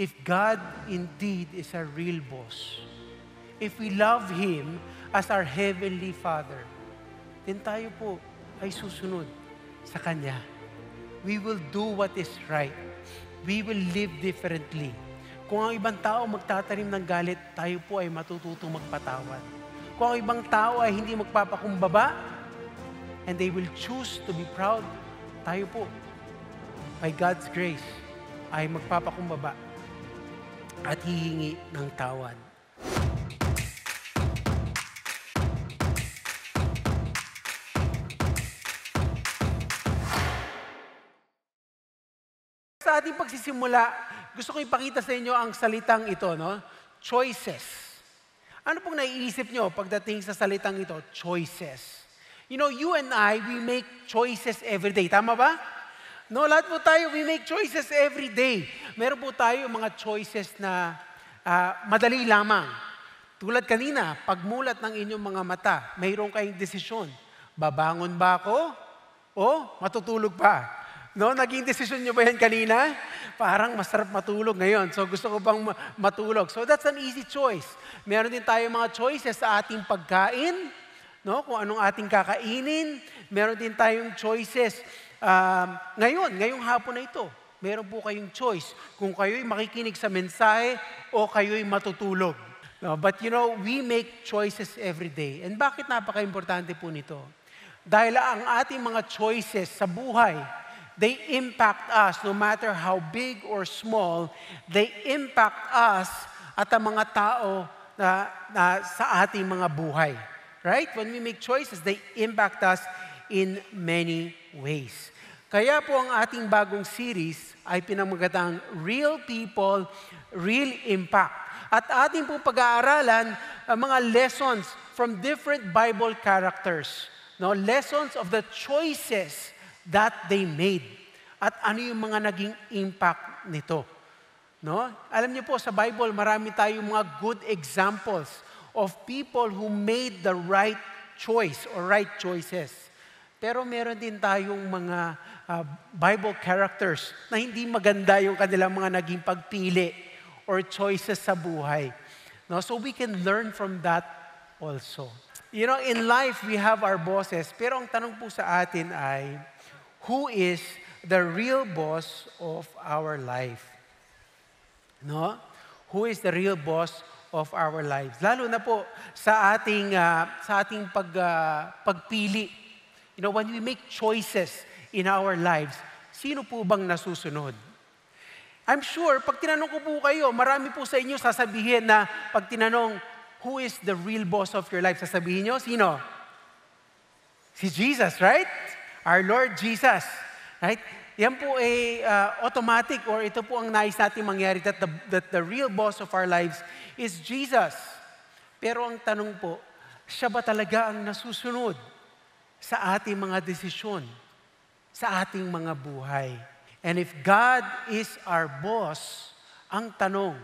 if God indeed is our real boss, if we love Him as our Heavenly Father, then tayo po ay susunod sa Kanya. We will do what is right. We will live differently. Kung ang ibang tao magtatanim ng galit, tayo po ay matututong magpatawad. Kung ang ibang tao ay hindi magpapakumbaba, and they will choose to be proud, tayo po, by God's grace, ay magpapakumbaba at hihingi ng tawad. Sa ating pagsisimula, gusto ko ipakita sa inyo ang salitang ito, no? Choices. Ano pong naiisip nyo pagdating sa salitang ito? Choices. You know, you and I, we make choices every day. Tama ba? No, lahat po tayo, we make choices every day. Meron po tayo mga choices na madali lamang. Tulad kanina, pagmulat ng inyong mga mata, mayroon kayong desisyon. Babangon ba ako? O matutulog pa? No, naging desisyon nyo ba yan kanina? Parang masarap matulog ngayon. So gusto ko bang matulog? So that's an easy choice. Meron din tayo mga choices sa ating pagkain, no? Kung anong ating kakainin. Meron din tayong choices ngayong hapon na ito. Meron po kayong choice kung kayo'y makikinig sa mensahe o kayo'y matutulog. No, but you know, we make choices every day. And bakit napaka-importante po nito? Dahil ang ating mga choices sa buhay, they impact us no matter how big or small, they impact us at ang mga tao na sa ating mga buhay. Right? When we make choices, they impact us in many ways. Kaya po ang ating bagong series ay pinamagatang Real People, Real Impact. At ating po pag-aaralan ang mga lessons from different Bible characters. No? Lessons of the choices that they made. At ano yung mga naging impact nito. No? Alam niyo po, sa Bible, marami tayong mga good examples of people who made the right choice or right choices. Pero meron din tayong mga Bible characters na hindi maganda yung kanilang mga naging pagpili or choices sa buhay. No? So we can learn from that also. You know, in life, we have our bosses. Pero ang tanong po sa atin ay, who is the real boss of our life? No? Who is the real boss of our lives? Lalo na po sa ating pagpili. You know, when we make choices in our lives, sino po bang nasusunod? I'm sure, pag tinanong ko po kayo, marami po sa inyo sasabihin na pag tinanong, who is the real boss of your life? Sasabihin nyo, sino? Si Jesus, right? Our Lord Jesus. Right? Yan po ay automatic or ito po ang nais natin mangyari that the real boss of our lives is Jesus. Pero ang tanong po, siya ba talaga ang nasusunod sa ating mga desisyon, sa ating mga buhay? And if God is our boss, ang tanong,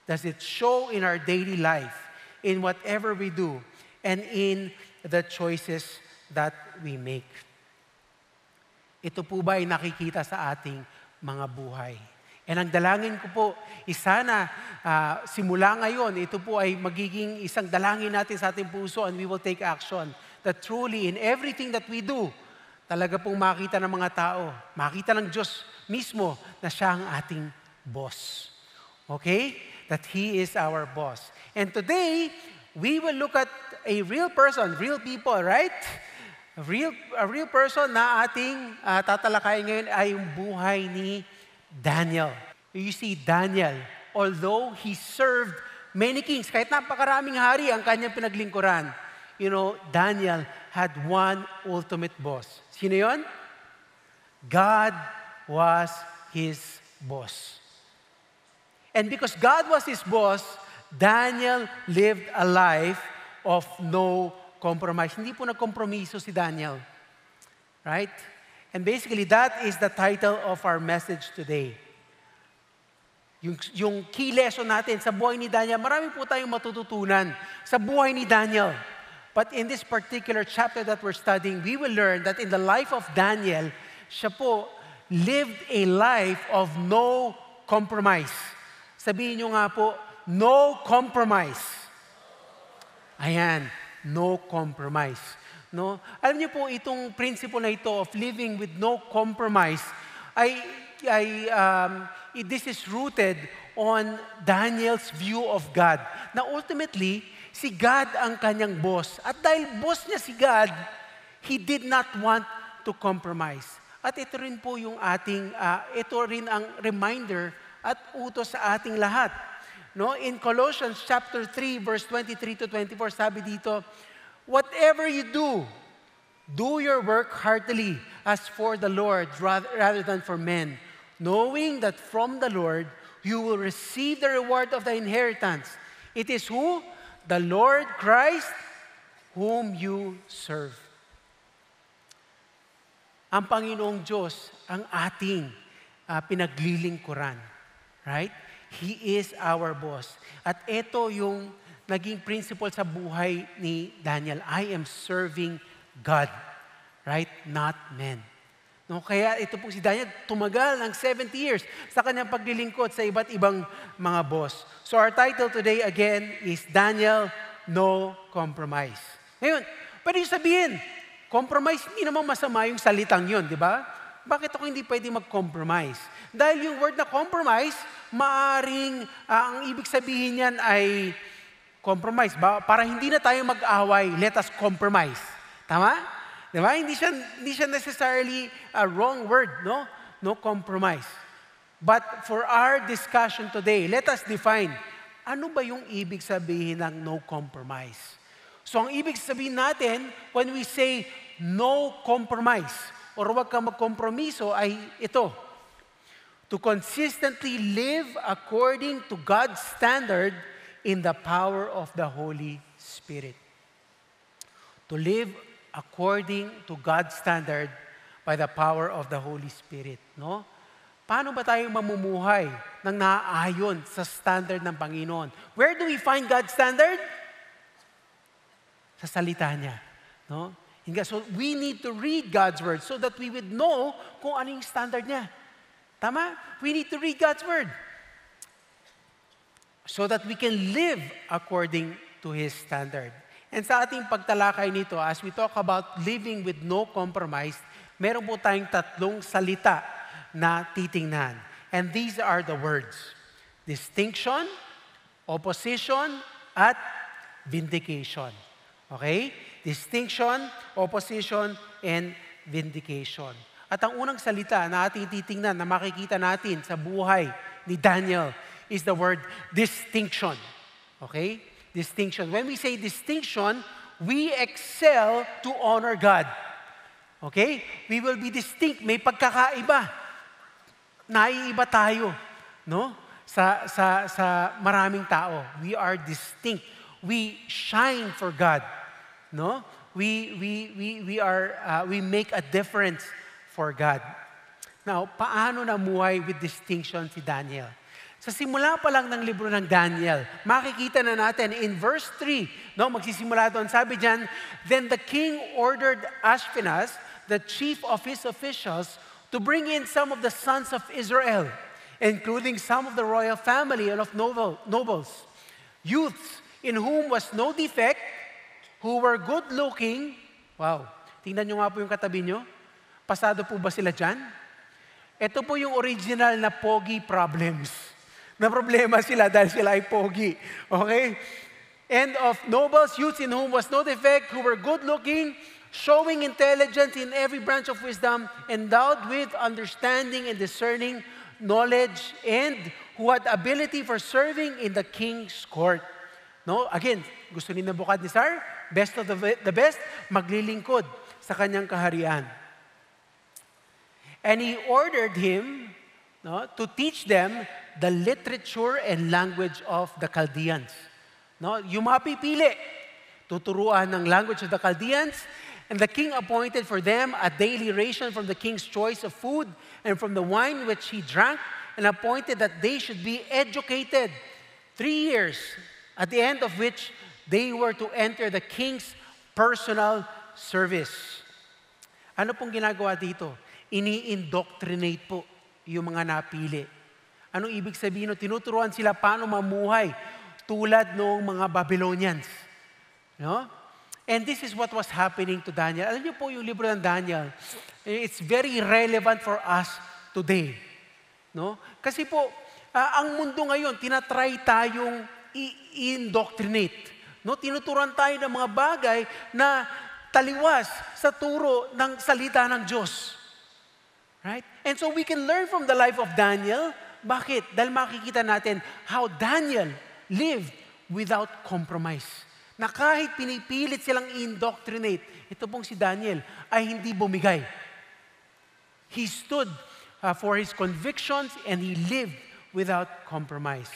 does it show in our daily life, in whatever we do, and in the choices that we make? Ito po ba ay nakikita sa ating mga buhay? And ang dalangin ko po, sana simula ngayon, ito po ay magiging isang dalangin natin sa ating puso and we will take action. That truly in everything that we do, talaga pong makita ng mga tao, makita ng Diyos mismo na siya ang ating boss. Okay? That He is our boss. And today, we will look at a real person, real people, right? A real person na ating tatalakayin ngayon ay yung buhay ni Daniel. You see, Daniel, although he served many kings, kahit napakaraming hari ang kanyang pinaglingkuran, you know, Daniel had one ultimate boss. Sino yun? God was his boss. And because God was his boss, Daniel lived a life of no compromise. Hindi po nagkompromiso si Daniel. Right? And basically, that is the title of our message today. Yung key lesson natin sa buhay ni Daniel, marami po tayong matututunan sa buhay ni Daniel. But in this particular chapter that we're studying, we will learn that in the life of Daniel, siya po lived a life of no compromise. Sabihin nyo nga po, no compromise. Ayan, no compromise. No? Alam niyo po, itong principle na ito of living with no compromise, this is rooted on Daniel's view of God. Na ultimately, si God ang kanyang boss. At dahil boss niya si God, he did not want to compromise. At ito rin po yung ito rin ang reminder at utos sa ating lahat. No? In Colossians chapter 3, verse 23 to 24, sabi dito, whatever you do, do your work heartily as for the Lord rather than for men, knowing that from the Lord you will receive the reward of the inheritance. It is who? The Lord Christ whom you serve. Ang Panginoong Diyos ang ating pinaglilingkuran. Right? He is our boss. At ito yung naging principle sa buhay ni Daniel. I am serving God. Right? Not men. No, kaya ito po si Daniel, tumagal ng 70 years sa kanyang paglilingkod sa iba't ibang mga boss. So our title today again is Daniel, No Compromise. Ngayon, pwede sabihin, compromise, hindi naman masama yung salitang yun, di ba? Bakit ako hindi pwede mag-compromise? Dahil yung word na compromise, maaring ang ibig sabihin niyan ay compromise. Para hindi na tayo mag-away, let us compromise. Tama? Diba? Hindi siya necessarily a wrong word, no? No compromise. But for our discussion today, let us define, ano ba yung ibig sabihin ng no compromise? So ang ibig sabihin natin, when we say no compromise, or huwag kang magkompromiso, ay ito, to consistently live according to God's standard in the power of the Holy Spirit. To live according to God's standard by the power of the Holy Spirit. No? Paano ba tayo mamumuhay ng naaayon sa standard ng Panginoon? Where do we find God's standard? Sa salita niya. No? So we need to read God's word so that we would know kung ano yung standard niya. Tama? We need to read God's word so that we can live according to His standard. And sa ating pagtalakay nito, as we talk about living with no compromise, meron po tayong tatlong salita na titingnan. And these are the words: distinction, opposition, at vindication. Okay? Distinction, opposition, and vindication. At ang unang salita na ating titingnan, na makikita natin sa buhay ni Daniel, is the word distinction. Okay? Distinction. When we say distinction, we excel to honor God. Okay? We will be distinct. May pagkakaiba. Naiiba tayo, no? Sa maraming tao. We are distinct. We shine for God, no? We make a difference for God. Now, paano namuhay with distinction si Daniel? Sa simula pa lang ng libro ng Daniel, makikita na natin in verse 3, no, magsisimula doon, sabi diyan, then the king ordered Ashpenaz, the chief of his officials, to bring in some of the sons of Israel, including some of the royal family and of nobles, youths in whom was no defect, who were good-looking. Wow, tingnan nyo nga po yung katabi nyo. Pasado po ba sila dyan? Ito po yung original na pogi problems. Na problema sila dahil sila ay pogi. Okay? And of nobles, youths in whom was no defect, who were good-looking, showing intelligence in every branch of wisdom, endowed with understanding and discerning knowledge, and who had ability for serving in the king's court. No? Again, gusto ni Nebuchadnezzar, best of the best, maglilingkod sa kanyang kaharian. And he ordered him, no, to teach them the literature and language of the Chaldeans. No, yung mga pipili, tuturuan ng language of the Chaldeans, and the king appointed for them a daily ration from the king's choice of food and from the wine which he drank, and appointed that they should be educated 3 years, at the end of which they were to enter the king's personal service. Ano pong ginagawa dito? Ini-indoctrinate po yung mga napili. Anong ibig sabihin? Tinuturuan sila paano mamuhay tulad ng mga Babylonians. No? And this is what was happening to Daniel. Alam niyo po yung libro ng Daniel, it's very relevant for us today. No? Kasi po, ang mundo ngayon, tinatry tayong i-indoctrinate. No? Tinuturuan tayo ng mga bagay na taliwas sa turo ng salita ng Diyos. Right? And so we can learn from the life of Daniel. Bakit? Dahil makikita natin how Daniel lived without compromise. Na kahit pinipilit silang indoctrinate, ito pong si Daniel ay hindi bumigay. He stood for his convictions and he lived without compromise.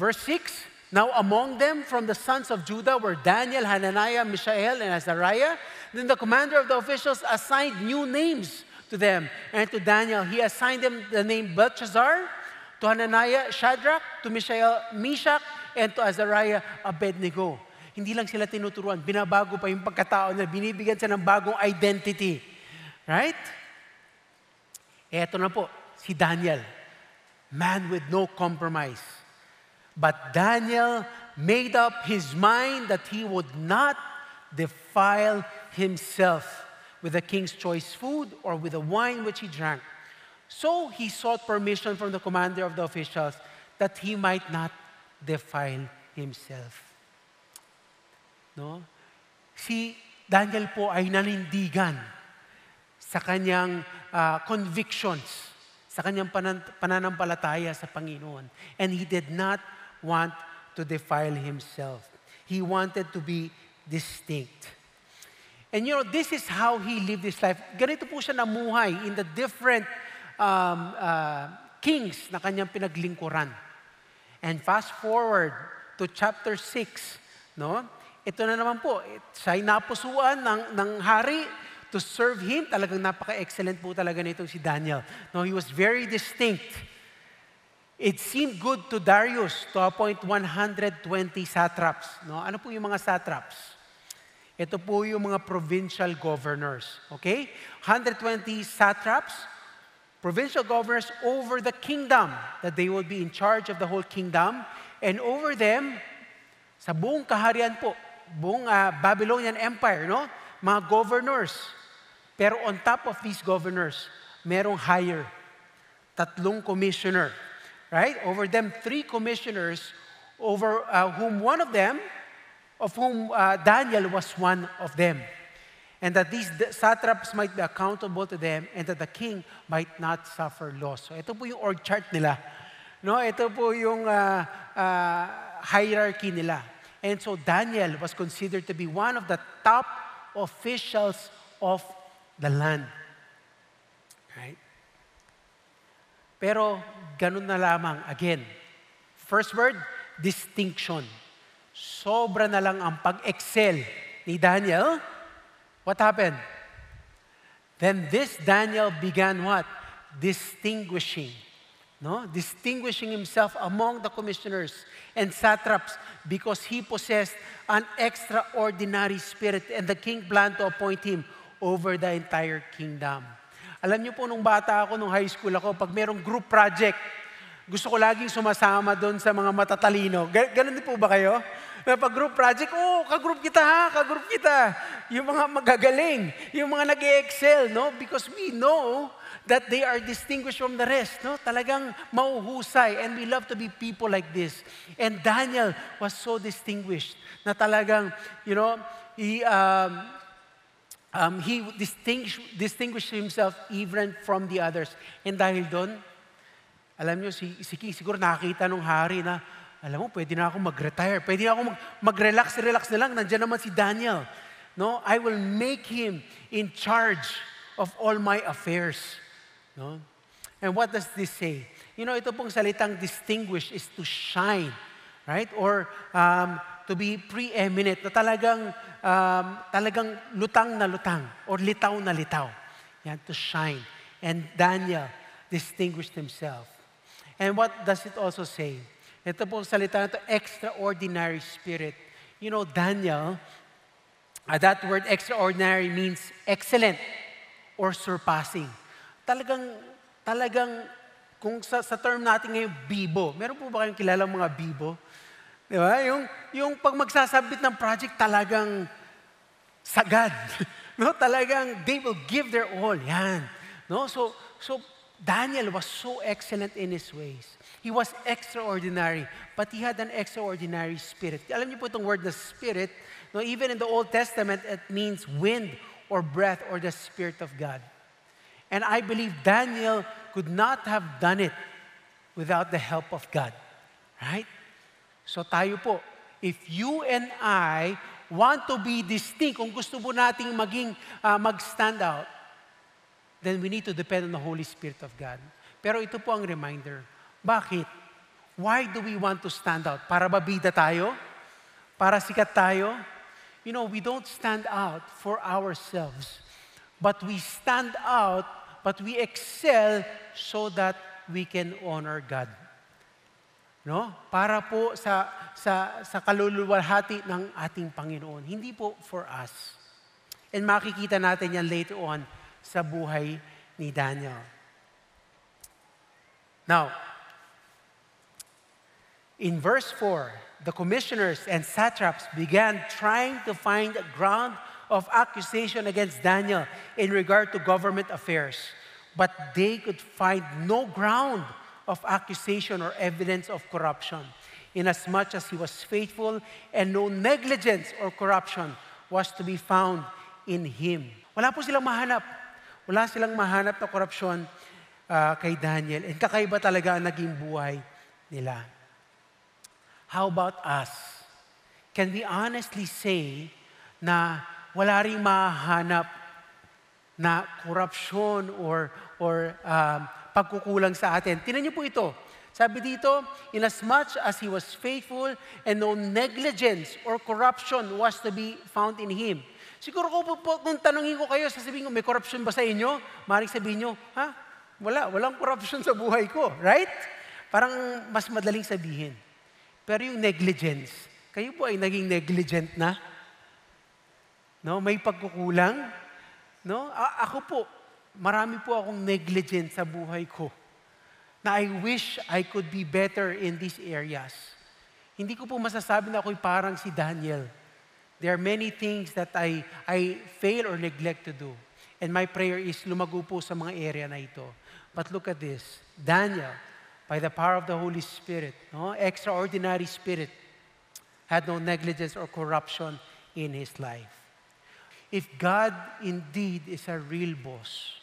Verse 6, now among them from the sons of Judah were Daniel, Hananiah, Mishael, and Azariah. Then the commander of the officials assigned new names to them. And to Daniel, he assigned them the name Belshazzar, to Hananiah, Shadrach, to Mishael, Meshach, and to Azariah, Abednego. Hindi lang sila tinuturuan, binabago pa yung pagkatao nila, binibigyan sila ng bagong identity. Right? Eto na po, si Daniel. Man with no compromise. But Daniel made up his mind that he would not defile himself with the king's choice food or with the wine which he drank. So he sought permission from the commander of the officials that he might not defile himself. No? Si Daniel po ay nanindigan sa kanyang convictions, sa kanyang pananampalataya sa Panginoon. And he did not want to defile himself. He wanted to be distinct. And you know, this is how he lived his life. Ganito po siya namuhay in the different kings na kanyang pinaglingkuran. And fast forward to chapter 6, no? Ito na naman po, siya'y napusuan ng hari to serve him. Talagang napaka-excellent po talaga nitong si Daniel. No, he was very distinct. It seemed good to Darius to appoint 120 satraps. No? Ano po yung mga satraps? Ito po yung mga provincial governors. Okay? 120 satraps, provincial governors over the kingdom, that they will be in charge of the whole kingdom. And over them, sa buong kaharian po, buong Babylonian Empire, no? Mga governors. Pero on top of these governors, merong higher, 3 commissioner. Right? Over them, 3 commissioners, over whom Daniel was one of them. And that these satraps might be accountable to them and that the king might not suffer loss. So ito po yung org chart nila. No, ito po yung hierarchy nila. And so Daniel was considered to be one of the top officials of the land. Right? Pero ganun na lamang. Again, first word, distinction. Sobra na lang ang pag-excel ni Daniel. What happened? Then this Daniel began what? Distinguishing. No? Distinguishing himself among the commissioners and satraps because he possessed an extraordinary spirit and the king planned to appoint him over the entire kingdom. Alam niyo po, nung bata ako, nung high school ako, pag merong group project, gusto ko laging sumasama doon sa mga matatalino. Ganun din po ba kayo? Pag group project, ka-group kita ha, ka-group kita. Yung mga magagaling, yung mga nag-excel, no? Because we know that they are distinguished from the rest, no? Talagang mauhusay, and we love to be people like this. And Daniel was so distinguished na talagang, you know, he distinguished himself even from the others. And dahil doon, alam nyo, si King siguro nakakita nung hari na, alam mo, pwede na ako mag-retire. Pwede na ako mag-relax na lang. Nandiyan naman si Daniel. No? I will make him in charge of all my affairs. No? And what does this say? You know, ito pong salitang distinguish is to shine. Right? Or to be preeminent. Na talagang lutang na lutang. Or litaw na litaw. Yan, to shine. And Daniel distinguished himself. And what does it also say? Ito pong salita na ito, extraordinary spirit. You know, Daniel, that word extraordinary means excellent or surpassing. Talagang kung sa term natin ngayon, bibo. Meron po ba kayong kilalang mga bibo? Di ba? Yung pag magsasabit ng project, talagang sagad. No? Talagang they will give their all. Yan. No? So Daniel was so excellent in his ways. He was extraordinary, but he had an extraordinary spirit. Alam niyo po itong word na spirit, no? Even in the Old Testament, it means wind or breath or the Spirit of God. And I believe Daniel could not have done it without the help of God. Right? So tayo po, if you and I want to be distinct, kung gusto po nating mag-stand out, then we need to depend on the Holy Spirit of God. Pero ito po ang reminder. Bakit? Why do we want to stand out? Para babida tayo? Para sikat tayo? You know, we don't stand out for ourselves. But we stand out, but we excel so that we can honor God. No? Para po sa kaluluwalhati ng ating Panginoon. Hindi po for us. And makikita natin yan later on sa buhay ni Daniel. Now, in verse 4, the commissioners and satraps began trying to find a ground of accusation against Daniel in regard to government affairs. But they could find no ground of accusation or evidence of corruption, inasmuch as he was faithful and no negligence or corruption was to be found in him. Wala po silang mahanap. Wala silang mahanap na korupsyon kay Daniel. And kakaiba talaga ang naging buhay nila. How about us? Can we honestly say na wala ring mahanap na korupsyon or pagkukulang sa atin? Tingnan niyo po ito. Sabi dito, inasmuch as he was faithful and no negligence or corruption was to be found in him. Siguro kung tanungin ko kayo, sasabihin ko, may corruption ba sa inyo? Maring sabihin nyo, walang corruption sa buhay ko, right? Parang mas madaling sabihin. Pero yung negligence, kayo po ay naging negligent na? No, may pagkukulang? No? Ako po, marami po akong negligent sa buhay ko na I wish I could be better in these areas. Hindi ko po masasabi na ako'y parang si Daniel. There are many things that I fail or neglect to do. And my prayer is lumago po sa mga area na ito. But look at this. Daniel, by the power of the Holy Spirit, no, extraordinary spirit, had no negligence or corruption in his life. If God indeed is a real boss,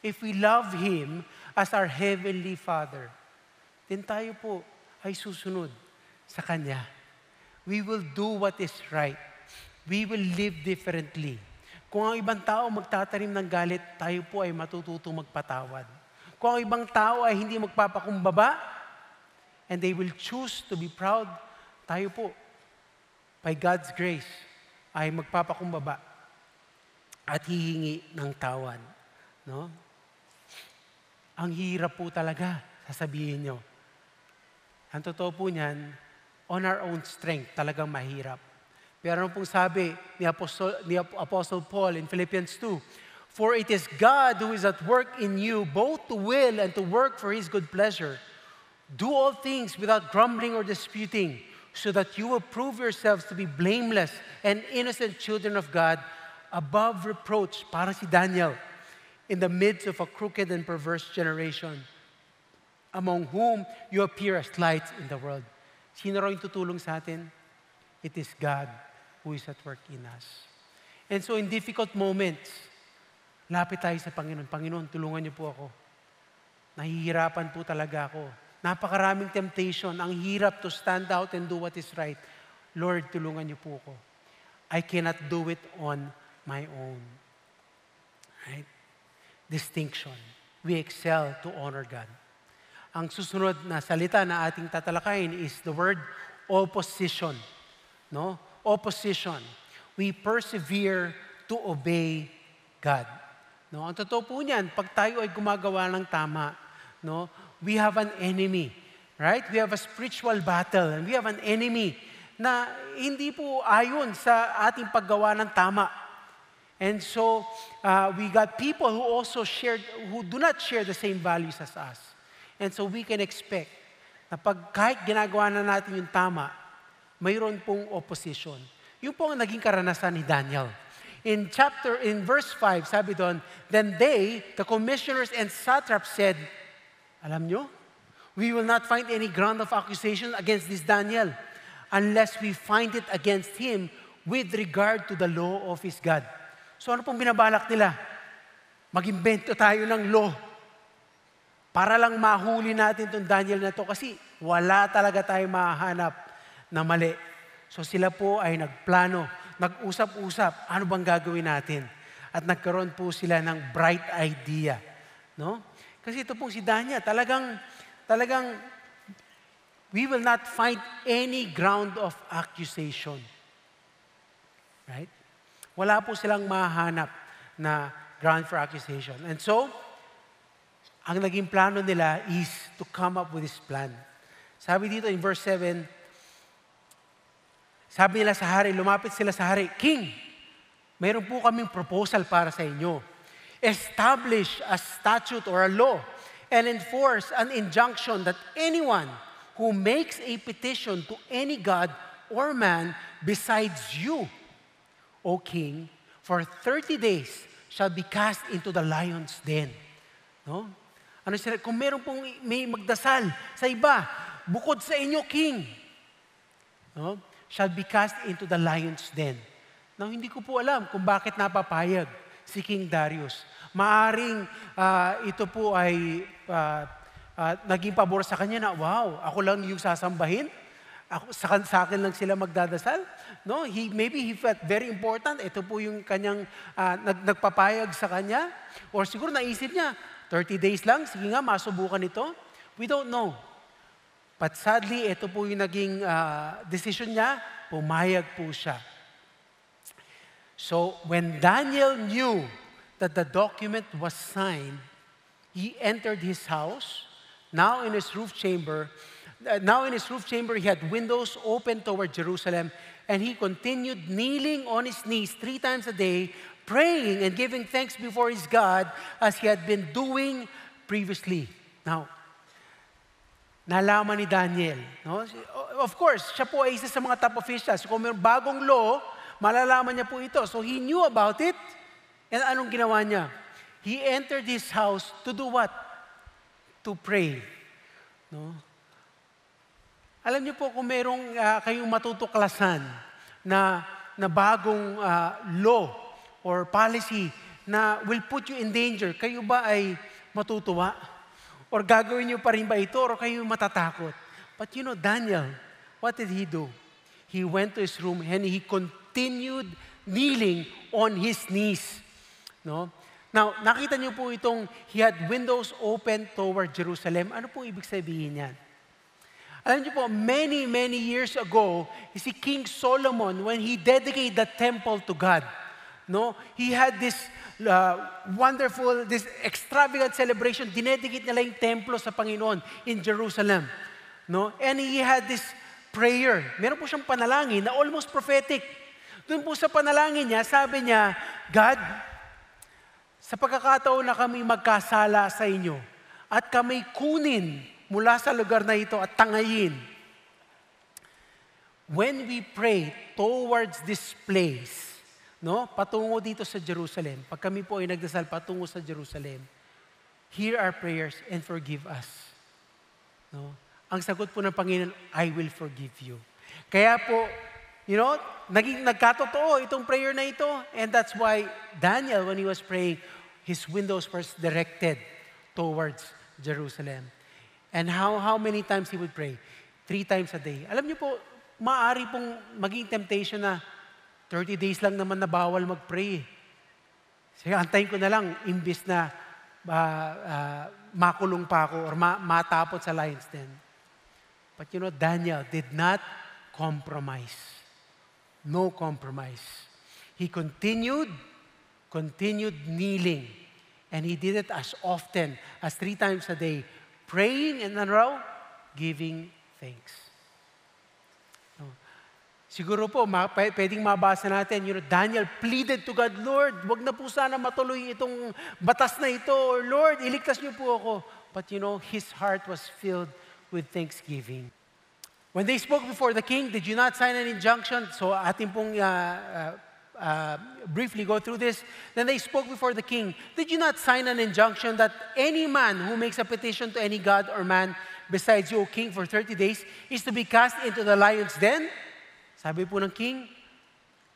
if we love Him as our Heavenly Father, then tayo po ay susunod sa Kanya. We will do what is right. We will live differently. Kung ang ibang tao magtatanim ng galit, tayo po ay matututong magpatawad. Kung ang ibang tao ay hindi magpapakumbaba, and they will choose to be proud, tayo po, by God's grace, ay magpapakumbaba at hihingi ng tawad. No? Ang hirap po talaga, sasabihin nyo. Ang totoo po niyan, on our own strength, talagang mahirap. Pero ano pong sabi ni Apostle Paul in Philippians 2, for it is God who is at work in you, both to will and to work for His good pleasure. Do all things without grumbling or disputing, so that you will prove yourselves to be blameless and innocent children of God, above reproach, para si Daniel, in the midst of a crooked and perverse generation, among whom you appear as lights in the world. Sino raw yung tutulong sa atin? It is God who is at work in us. And so in difficult moments, lapit tayo sa Panginoon. Panginoon, tulungan niyo po ako. Nahihirapan po talaga ako. Napakaraming temptation. Ang hirap to stand out and do what is right. Lord, tulungan niyo po ako. I cannot do it on my own. Right? Distinction. We excel to honor God. Ang susunod na salita na ating tatalakayin is the word opposition. No? Opposition. We persevere to obey God. No? Ang totoo po niyan, pag tayo ay gumagawa ng tama, no? We have an enemy. Right? We have a spiritual battle and we have an enemy na hindi po ayon sa ating paggawa ng tama. And so, we got people who also who do not share the same values as us. And so we can expect na kahit ginagawa na natin yung tama, mayroon pong opposition. Yung po ang naging karanasan ni Daniel. In verse 5, sabi doon, then they, the commissioners and satraps said, alam nyo, we will not find any ground of accusation against this Daniel unless we find it against him with regard to the law of his God. So ano pong binabalak nila? Mag-imbento tayo ng law para lang mahuli natin itong Daniel na to kasi wala talaga tayo mahanap na mali. So sila po ay nagplano, nag-usap-usap, ano bang gagawin natin? At nagkaroon po sila ng bright idea. No? Kasi ito po si Daniel, talagang we will not find any ground of accusation. Right? Wala po silang mahanap na ground for accusation. And so, ang naging plano nila is to come up with this plan. Sabi dito in verse 7, sabi nila sa hari, lumapit sila sa hari, King, mayroon po kaming proposal para sa inyo. Establish a statute or a law and enforce an injunction that anyone who makes a petition to any god or man besides you, O King, for 30 days shall be cast into the lion's den. No? Ano sila? Kung meron pong may magdasal sa iba, bukod sa inyo, King, no? Shall be cast into the lion's den. Now, hindi ko po alam kung bakit napapayag si King Darius. Maaring ito po ay naging pabor sa kanya na, wow, ako lang yung sasambahin? Sa akin lang sila magdadasal? No? Maybe he felt very important. Ito po yung kanyang nagpapayag sa kanya. Or siguro naisip niya, 30 days lang, sige nga, masubukan ito. We don't know. But sadly, ito po yung naging decision niya, pumayag po siya. So, when Daniel knew that the document was signed, he entered his house. Now in his roof chamber, he had windows open toward Jerusalem, and he continued kneeling on his knees 3 times a day, praying and giving thanks before his God as he had been doing previously. Now, nalaman ni Daniel. No? Of course, siya po ay isa sa mga top officials. Kung may bagong law, malalaman niya po ito. So he knew about it. And anong ginawa niya? He entered his house to do what? To pray. No? Alam niyo po kung merong kayong matutuklasan na bagong law or policy na will put you in danger, kayo ba ay matutuwa? Or gagawin niyo pa rin ba ito? Or kayo matatakot? But you know, Daniel, what did he do? He went to his room and he continued kneeling on his knees. No? Now, nakita niyo po itong he had windows open toward Jerusalem. Ano po ibig sabihin yan? Alam niyo po, many years ago, si King Solomon, when he dedicated the temple to God, no, he had this wonderful, this extravagant celebration. Dinedicate nila yung templo sa Panginoon in Jerusalem. No? And he had this prayer. Meron po siyang panalangin na almost prophetic. Doon po sa panalangin niya, sabi niya, God, sa pagkakataon na kami magkasala sa inyo at kami kunin mula sa lugar na ito at tangayin, when we pray towards this place, no, patungo dito sa Jerusalem, pag kami po ay nagdasal patungo sa Jerusalem, hear our prayers and forgive us. No? Ang sagot po ng Panginoon, I will forgive you. Kaya po, you know, nagkatotoo itong prayer na ito. And that's why Daniel, when he was praying, his windows were directed towards Jerusalem. And how many times he would pray? 3 times a day. Alam niyo po, maaari pong maging temptation na 30 days lang naman na bawal mag-pray. Sige, antayin ko na lang, imbis na makulong pa ako or matapot sa lion's den. But you know, Daniel did not compromise. No compromise. He continued kneeling. And he did it as often as 3 times a day, praying and then giving thanks. Siguro po, pwedeng mabasa natin, you know, Daniel pleaded to God, Lord, wag na po sana matuloy itong batas na ito. Or Lord, iligtas niyo po ako. But his heart was filled with thanksgiving. When they spoke before the king, did you not sign an injunction? So ating pong briefly go through this. Then they spoke before the king. Did you not sign an injunction that any man who makes a petition to any god or man besides you, O king, for 30 days is to be cast into the lion's den? Sabi po ng king,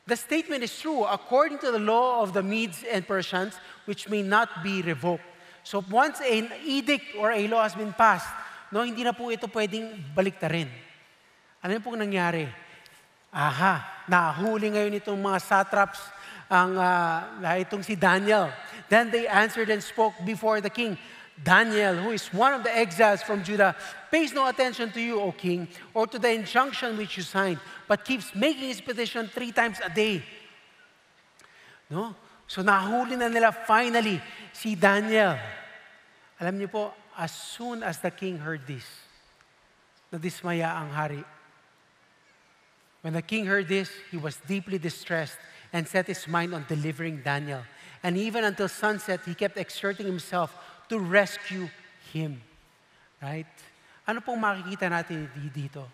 the statement is true according to the law of the Medes and Persians, which may not be revoked. So once an edict or a law has been passed, hindi na po ito pwedeng baliktarin. Ano pong nangyari? Nahuli ngayon itong mga satraps, itong si Daniel. Then they answered and spoke before the king. Daniel, who is one of the exiles from Judah, pays no attention to you, O king, or to the injunction which you signed, but keeps making his petition 3 times a day. So nahuli na nila finally si Daniel. Alam niyo po, as soon as the king heard this, nadismaya ang hari. When the king heard this, he was deeply distressed and set his mind on delivering Daniel. And even until sunset, he kept exerting himself to rescue him. Right? Ano pong makikita natin dito?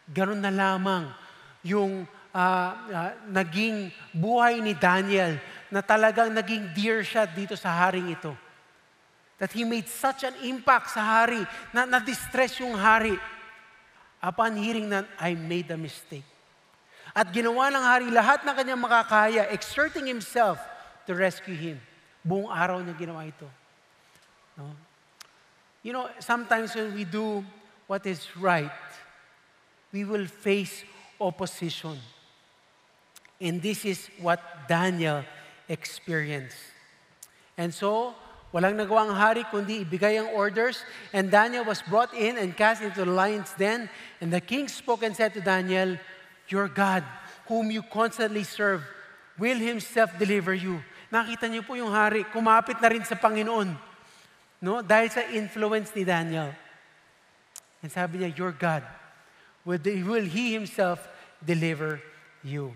Ganun na lamang yung naging buhay ni Daniel na talagang naging dear siya dito sa haring ito. That he made such an impact sa hari na na-distress yung hari. Upon hearing that, I made a mistake. At ginawa ng hari lahat ng kanyang makakaya, exerting himself to rescue him. Buong araw niya ginawa ito. Sometimes when we do what is right, we will face opposition. And this is what Daniel experienced. And so, walang nagawa ang hari kundi ibigay ang orders, and Daniel was brought in and cast into the lion's den, and the king spoke and said to Daniel, your God, whom you constantly serve, will himself deliver you. Nakita niyo po yung hari, kumapit na rin sa Panginoon. Dahil sa influence ni Daniel. And sabi niya, your God, will he himself deliver you.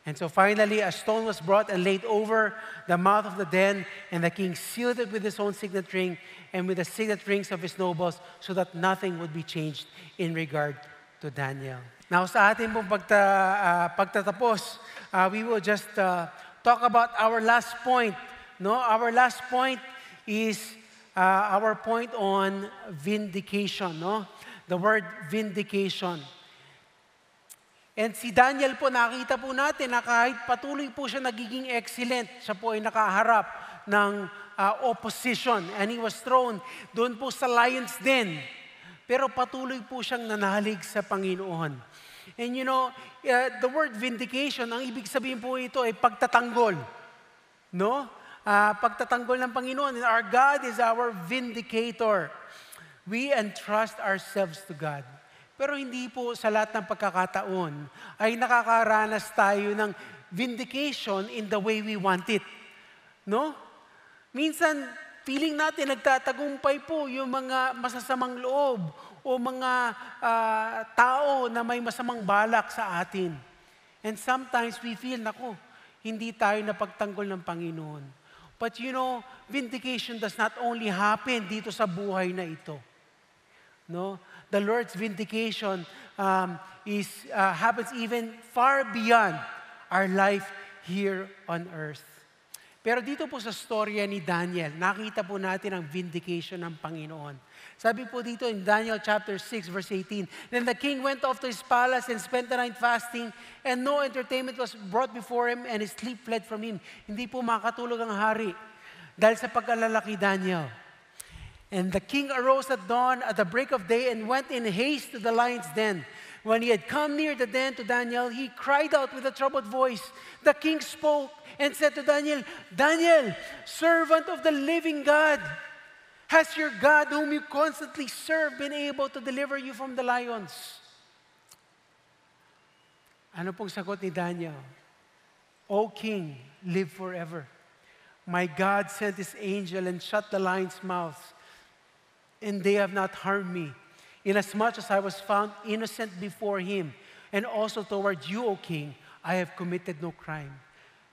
And so finally, a stone was brought and laid over the mouth of the den, and the king sealed it with his own signet ring and with the signet rings of his nobles, so that nothing would be changed in regard to Daniel. Now, sa ating pong pagtatapos, we will just talk about our last point. Our last point is our point on vindication. The word vindication. And si Daniel po, nakita po natin na kahit patuloy po siya nagiging excellent, siya po ay nakaharap ng opposition. And he was thrown doon po sa lion's den. Pero patuloy po siyang nanalig sa Panginoon. And the word vindication, ang ibig sabihin po ito ay pagtatanggol. Pagtatanggol ng Panginoon. And our God is our vindicator. We entrust ourselves to God. Pero hindi po sa lahat ng pagkakataon ay nakakaranas tayo ng vindication in the way we want it. Minsan, feeling natin nagtatagumpay po yung mga masasamang loob o mga tao na may masamang balak sa atin. And sometimes we feel, hindi tayo napagtanggol ng Panginoon. But vindication does not only happen dito sa buhay na ito. The Lord's vindication happens even far beyond our life here on earth. Pero dito po sa storya ni Daniel, nakita po natin ang vindication ng Panginoon. Sabi po dito in Daniel chapter 6 verse 18, then the king went off to his palace and spent the night fasting, and no entertainment was brought before him, and his sleep fled from him. Hindi po makatulog ang hari dahil sa pag-alala kay Daniel. And the king arose at dawn at the break of day and went in haste to the lion's den. When he had come near the den to Daniel, he cried out with a troubled voice. The king spoke and said to Daniel, Daniel, servant of the living God, has your God, whom you constantly serve, been able to deliver you from the lions? Ano pong sagot ni Daniel? O king, live forever. My God sent his angel and shut the lions' mouths, and they have not harmed me, inasmuch as I was found innocent before him, and also toward you, O king, I have committed no crime.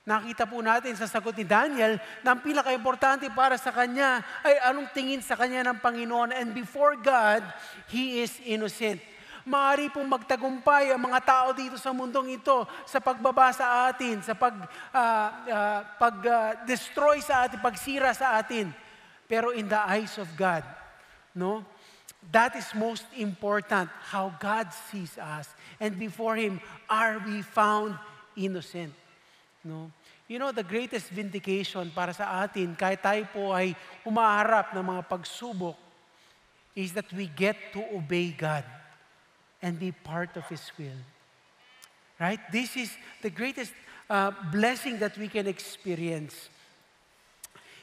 Nakita po natin sa sagot ni Daniel na ang pinaka-importante para sa kanya ay anong tingin sa kanya ng Panginoon. And before God, he is innocent. Maaari pong magtagumpay ang mga tao dito sa mundong ito sa pagbaba sa atin, sa pag-destroy sa atin, pagsira sa atin. Pero in the eyes of God, no? That is most important, how God sees us. And before Him, are we found innocent? No? You know, the greatest vindication para sa atin, kahit tayo po ay humaharap ng mga pagsubok, is that we get to obey God and be part of His will. Right? This is the greatest blessing that we can experience.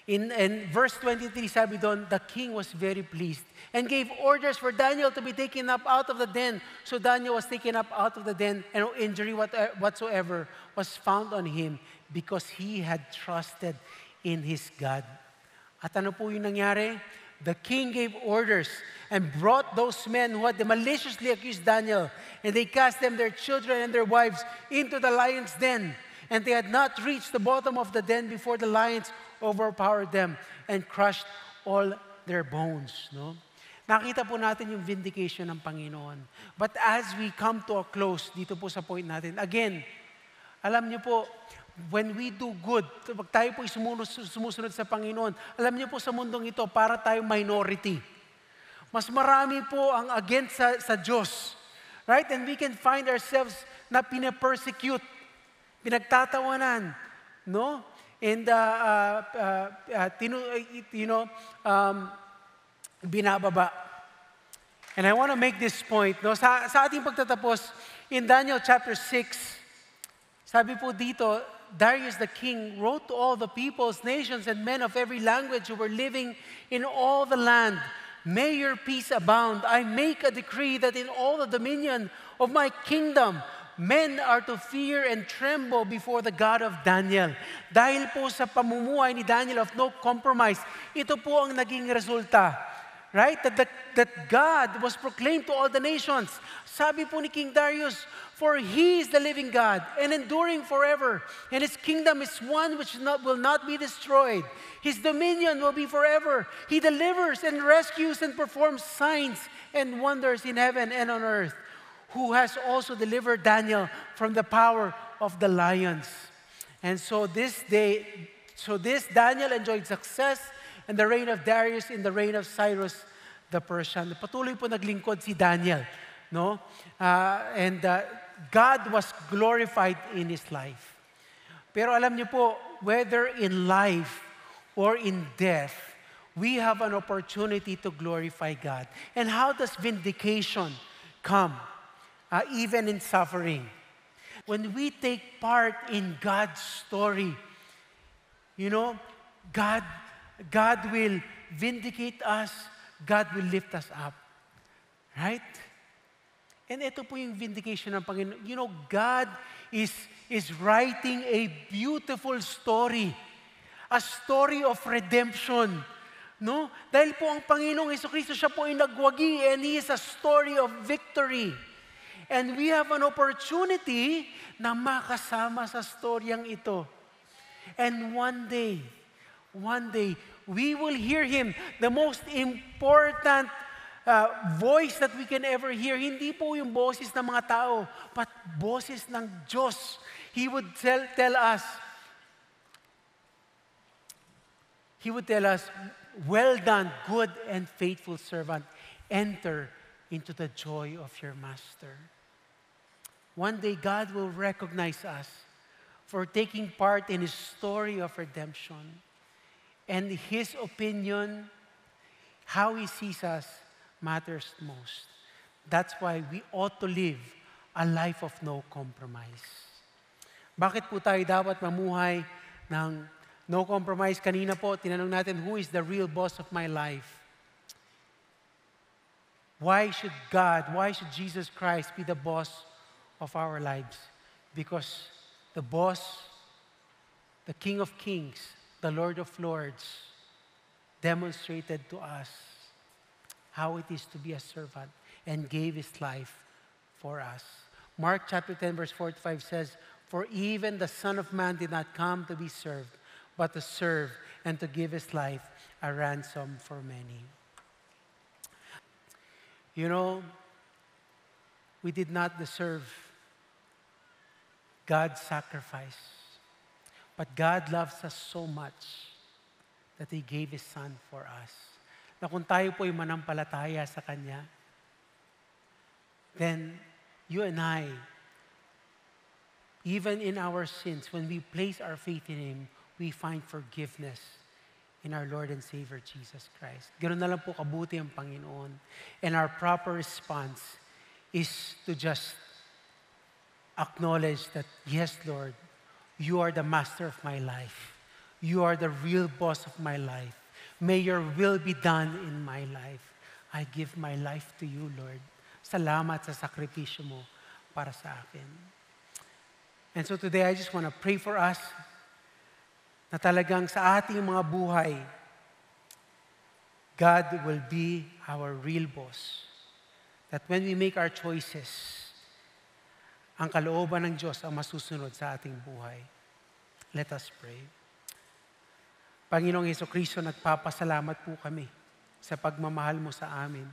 In verse 23, sabi doon, the king was very pleased and gave orders for Daniel to be taken up out of the den. So Daniel was taken up out of the den, and no injury whatsoever was found on him because he had trusted in his God. At ano po yung nangyari? The king gave orders and brought those men who had maliciously accused Daniel, and they cast them, their children and their wives, into the lion's den. And they had not reached the bottom of the den before the lions overpowered them and crushed all their bones. No? Nakita po natin yung vindication ng Panginoon. But as we come to a close, dito po sa point natin, again, alam niyo po, when we do good, pag tayo po sumusunod sa Panginoon, alam niyo po sa mundong ito, para tayong minority. Mas marami po ang against sa Diyos. Right? And we can find ourselves na pina-persecute, pinagtatawanan, no? And binababa. And I want to make this point, no? Sa ating pagtatapos, in Daniel chapter 6, sabi po dito, Darius the king wrote to all the peoples, nations, and men of every language who were living in all the land, may your peace abound. I make a decree that in all the dominion of my kingdom, men are to fear and tremble before the God of Daniel. Dahil po sa pamumuhay ni Daniel of no compromise, ito po ang naging resulta. Right? That God was proclaimed to all the nations. Sabi po ni King Darius, for He is the living God and enduring forever. And His kingdom is one which will not be destroyed. His dominion will be forever. He delivers and rescues and performs signs and wonders in heaven and on earth, who has also delivered Daniel from the power of the lions. And so this Daniel enjoyed success in the reign of Darius, in the reign of Cyrus the Persian. Patuloy po naglingkod si Daniel, no? God was glorified in his life. Pero alam niyo po, whether in life or in death, we have an opportunity to glorify God. And how does vindication come? Even in suffering. When we take part in God's story, you know, God will vindicate us, God will lift us up. Right? And ito po yung vindication ng Panginoon. You know, God is writing a beautiful story. A story of redemption. No? Dahil po ang Panginoong Jesucristo, siya po ay nagwagi, and He is a story of victory. And we have an opportunity na makasama sa storyang ito. And one day, we will hear Him. The most important voice that we can ever hear, hindi po yung boses ng mga tao, but boses ng Diyos. He would tell us, well done, good and faithful servant. Enter into the joy of your master. One day, God will recognize us for taking part in His story of redemption. And His opinion, how He sees us, matters most. That's why we ought to live a life of no compromise. Bakit po tayo dapat mamuhay ng no compromise? Kanina po, tinanong natin, who is the real boss of my life? Why should Jesus Christ be the boss of our lives? Because the boss, the King of Kings, the Lord of Lords, demonstrated to us how it is to be a servant and gave His life for us. Mark chapter 10 verse 45 says, For even the Son of Man did not come to be served, but to serve and to give his life a ransom for many. You know, we did not deserve God's sacrifice. But God loves us so much that He gave His Son for us. Na kung tayo po'y manampalataya sa Kanya, then you and I, even in our sins, when we place our faith in Him, we find forgiveness in our Lord and Savior Jesus Christ. Ganoon na lang po kabuti ang Panginoon. And our proper response is to just acknowledge that, yes, Lord, you are the master of my life. You are the real boss of my life. May your will be done in my life. I give my life to you, Lord. Salamat sa sakripisyo mo para sa akin. And so today, I just want to pray for us na talagang sa ating mga buhay, God will be our real boss. That when we make our choices, ang kalooban ng Diyos ang masusunod sa ating buhay. Let us pray. Panginoong Jesucristo, nagpapasalamat po kami sa pagmamahal mo sa amin.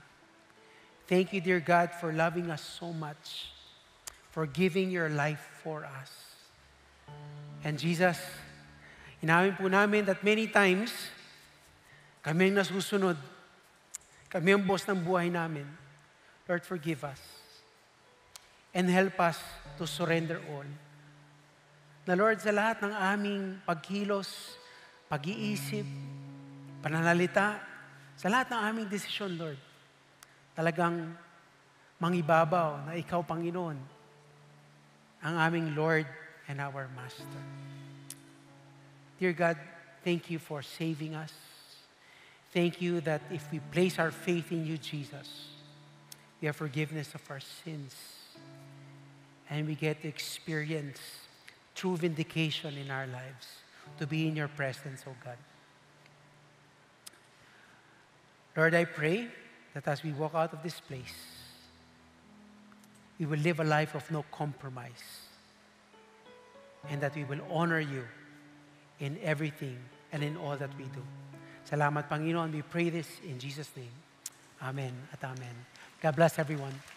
Thank you, dear God, for loving us so much, for giving your life for us. And Jesus, inamin po namin that many times, kami ang nasusunod, kami ang boss ng buhay namin. Lord, forgive us. And help us to surrender all. Na Lord, sa lahat ng aming pagkilos, pag-iisip, pananalita, sa lahat ng aming desisyon, Lord, talagang mangibabaw na Ikaw, Panginoon, ang aming Lord and our Master. Dear God, thank you for saving us. Thank you that if we place our faith in you, Jesus, we have forgiveness of our sins. And we get to experience true vindication in our lives to be in your presence, oh God. Lord, I pray that as we walk out of this place, we will live a life of no compromise and that we will honor you in everything and in all that we do. Salamat, Panginoon. We pray this in Jesus' name. Amen at amen. God bless everyone.